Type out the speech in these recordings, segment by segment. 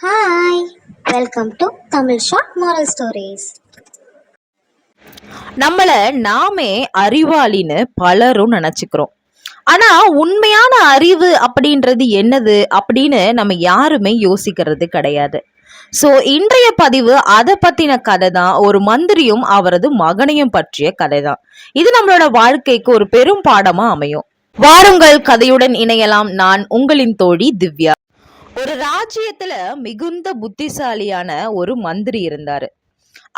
Hi, welcome to Tamil short moral stories. நம்மள நாமே அறிவாளின்னு பலரும் நினைச்சுக்கிறோம். ஆனா உண்மையான அறிவு அப்படின்றது என்னது அப்படின்னு நம்ம யாருமே யோசிக்கிறது கிடையாது. ஸோ இன்றைய பதிவு அதை பத்தின கதை தான். ஒரு மந்திரியும் அவரது மகனையும் பற்றிய கதை தான். இது நம்மளோட வாழ்க்கைக்கு ஒரு பெரும் பாடமா அமையும். வாருங்கள் கதையுடன் இணையலாம். நான் உங்களின் தோழி திவ்யா. ஒரு ராஜ்யத்துல மிகுந்த புத்திசாலியான ஒரு மந்திரி இருந்தாரு.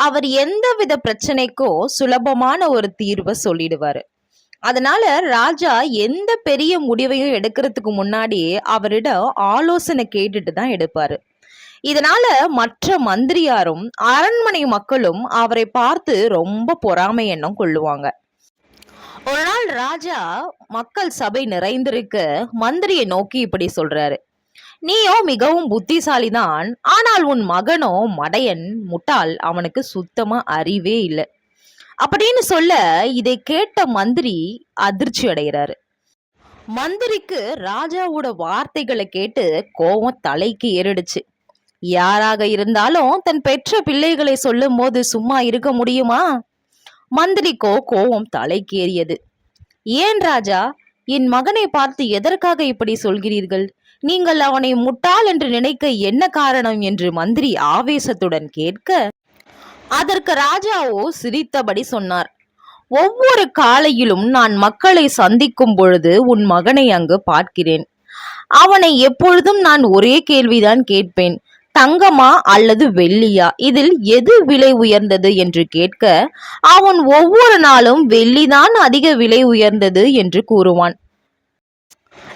அவர் எந்தவித பிரச்சனைக்கும் சுலபமான ஒரு தீர்வை சொல்லிடுவாரு. அதனால ராஜா எந்த பெரிய முடிவையும் எடுக்கிறதுக்கு முன்னாடியே அவரிடம் ஆலோசனை கேட்டுட்டு தான் எடுப்பாரு. இதனால மற்ற மந்திரியாரும் அரண்மனை மக்களும் அவரை பார்த்து ரொம்ப பொறாமை எண்ணம் கொள்ளுவாங்க. ஒரு நாள் ராஜா மக்கள் சபை நிறைந்திருக்க மந்திரியை நோக்கி இப்படி சொல்றாரு: நீயோ மிகவும் புத்திசாலிதான், ஆனால் உன் மகனோ மடையன், முட்டாள், அவனுக்கு சுத்தமா அறிவே இல்லை அப்படின்னு சொல்ல இதை கேட்ட மந்திரி அதிர்ச்சி அடைகிறாரு. மந்திரிக்கு ராஜாவோட வார்த்தைகளை கேட்டு கோவம் தலைக்கு ஏறிடுச்சு. யாராக இருந்தாலும் தன் பெற்ற பிள்ளைகளை சொல்லும் போது சும்மா இருக்க முடியுமா? மந்திரிக்கோ கோவம் தலைக்கு ஏறியது. ஏன் ராஜா, என் மகனை பார்த்து எதற்காக இப்படி சொல்கிறீர்கள்? நீங்கள் அவனை முட்டாள் என்று நினைக்க என்ன காரணம் என்று மந்திரி ஆவேசத்துடன் கேட்க, அதற்கு ராஜாவோ சிரித்தபடி சொன்னார்: ஒவ்வொரு காலையிலும் நான் மக்களை சந்திக்கும் பொழுது உன் மகனை அங்கு பார்க்கிறேன். அவனை எப்பொழுதும் நான் ஒரே கேள்விதான் கேட்பேன்: தங்கமா அல்லது வெள்ளியா, இதில் எது விலை உயர்ந்தது என்று கேட்க, அவன் ஒவ்வொரு நாளும் வெள்ளிதான் அதிக விலை உயர்ந்தது என்று கூறுவான்.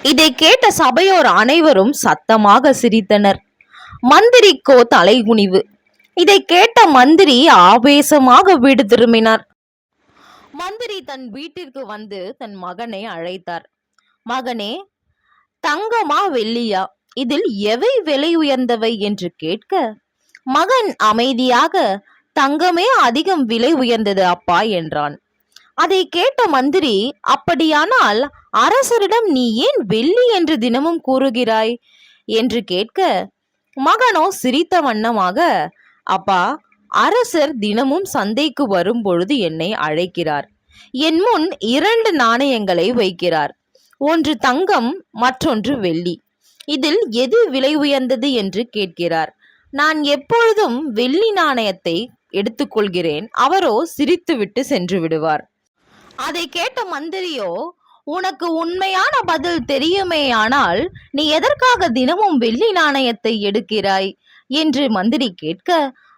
இதை கேட்ட சபையோர் அனைவரும் சத்தமாக சிரித்தனர். மந்திரிக்கோ தலைகுனிவு. இதை கேட்ட மந்திரி ஆவேசமாக வீடு திரும்பினார். மந்திரி தன் வீட்டிற்கு வந்து தன் மகனை அழைத்தார். மகனே, தங்கமா வெள்ளியா, இதில் எவை விலை உயர்ந்தவை என்று கேட்க, மகன் அமைதியாக தங்கமே அதிகம் விலை உயர்ந்தது அப்பா என்றான். அதை கேட்ட மந்திரி, அப்படியானால் அரசரிடம் நீ ஏன் வெள்ளி என்று தினமும் கூறுகிறாய் என்று கேட்க, மகனோ சிரித்த வண்ணமாக, அப்பா, அரசர் தினமும் சந்தைக்கு வரும் பொழுது என்னை அழைக்கிறார். என் முன் 2 நாணயங்களை வைக்கிறார். ஒன்று தங்கம், மற்றொன்று வெள்ளி. இதில் எது விலை உயர்ந்தது என்று கேட்கிறார். நான் எப்பொழுதும் வெள்ளி நாணயத்தை எடுத்துக்கொள்கிறேன். அவரோ சிரித்துவிட்டு சென்று விடுவார். அதை கேட்ட மந்திரியோ, உனக்கு உண்மையான பதில் தெரியுமேயானால் நீ எதற்காக தினமும் வெள்ளி நாணயத்தை எடுக்கிறாய் என்று மந்திரி கேட்க,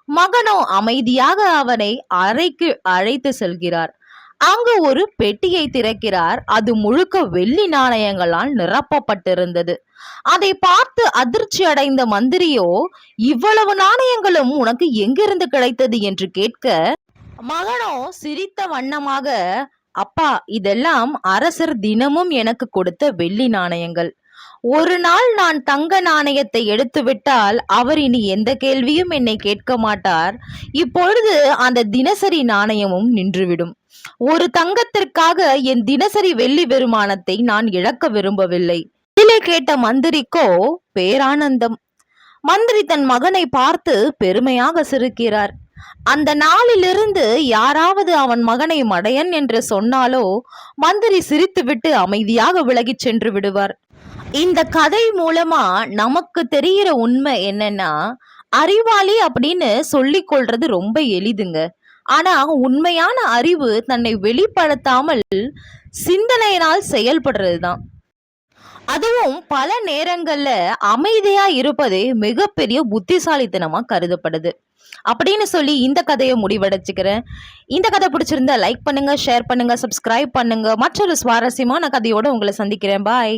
மகனோ அமைதியாக அவனை அறைக்கு அழைத்து செல்கிறார். அங்கு ஒரு பெட்டியை திறக்கிறார். அது முழுக்க வெள்ளி நாணயங்களால் நிரப்பப்பட்டிருந்தது. அதை பார்த்து அதிர்ச்சி அடைந்த மந்திரியோ, இவ்வளவு நாணயங்களும் உனக்கு எங்கிருந்து கிடைத்தது என்று கேட்க, மகனோ சிரித்த வண்ணமாக, அப்பா, இதெல்லாம் அரசர் தினமும் எனக்கு கொடுத்த வெள்ளி நாணயங்கள். ஒரு நாள் நான் தங்க நாணயத்தை எடுத்து விட்டால் அவர் இனி எந்த கேள்வியும் என்னை கேட்க மாட்டார். இப்பொழுது அந்த தினசரி நாணயமும் நின்றுவிடும். ஒரு தங்கத்திற்காக என் தினசரி வெள்ளி வருமானத்தை நான் இழக்க விரும்பவில்லை. இதிலே கேட்ட மந்திரிக்கோ பேரானந்தம். மந்திரி தன் மகனை பார்த்து பெருமையாக சிரிக்கிறார். அந்த நாளிலிருந்து யாராவது அவன் மகனை மடையன் என்று சொன்னாலோ மந்திரி சிரித்துவிட்டு அமைதியாக விலகிச் சென்று விடுவார். இந்த கதை மூலமா நமக்கு தெரிகிற உண்மை என்னன்னா, அறிவாளி அப்படின்னு சொல்லிக் கொள்றது ரொம்ப எளிதுங்க. ஆனா உண்மையான அறிவு தன்னை வெளிப்படுத்தாமல் சிந்தனையினால் செயல்படுறதுதான். அதுவும் பல நேரங்கள்ல அமைதியா இருப்பதே மிகப்பெரிய புத்திசாலித்தனமா கருதப்படுது அப்படின்னு சொல்லி இந்த கதையை முடிவடைச்சுக்கிறேன். இந்த கதை பிடிச்சிருந்தா லைக் பண்ணுங்க, ஷேர் பண்ணுங்க, சப்ஸ்கிரைப் பண்ணுங்க. மற்றொரு சுவாரஸ்யமான கதையோட உங்களை சந்திக்கிறேன். பாய்.